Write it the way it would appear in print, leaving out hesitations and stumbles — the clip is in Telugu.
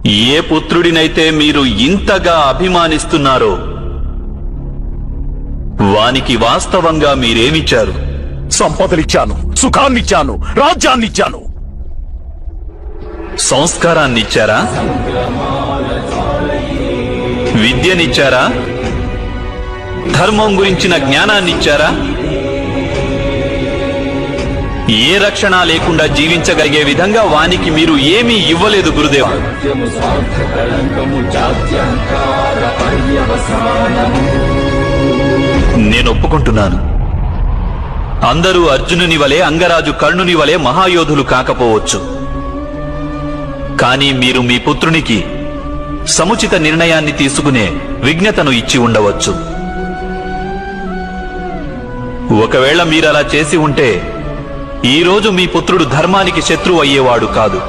ఏ పుత్రుడినైతే మీరు ఇంతగా అభిమానిస్తున్నారో వానికి వాస్తవంగా మీరేమిచ్చారు? సంపదలిచ్చాను, సుఖాన్నిచ్చాను, రాజ్యాన్నిచ్చాను. సంస్కారాన్నిచ్చారా? విద్యనిచ్చారా? ధర్మం గురించిన జ్ఞానాన్నిచ్చారా? ఏ రక్షణ లేకుండా జీవించగలిగే విధంగా వానికి మీరు ఏమీ ఇవ్వలేదు గురుదేవ. నేను ఒప్పుకుంటున్నాను, అందరూ అర్జునుని వలె, అంగరాజు కర్ణుని వలె మహాయోధులు కాకపోవచ్చు. కానీ మీరు మీ పుత్రునికి సముచిత నిర్ణయాన్ని తీసుకునే విజ్ఞతను ఇచ్చి ఉండవచ్చు. ఒకవేళ మీరలా చేసి ఉంటే ఈరోజు మీ పుత్రుడు ధర్మానికి శత్రువు అయ్యేవాడు కాదు.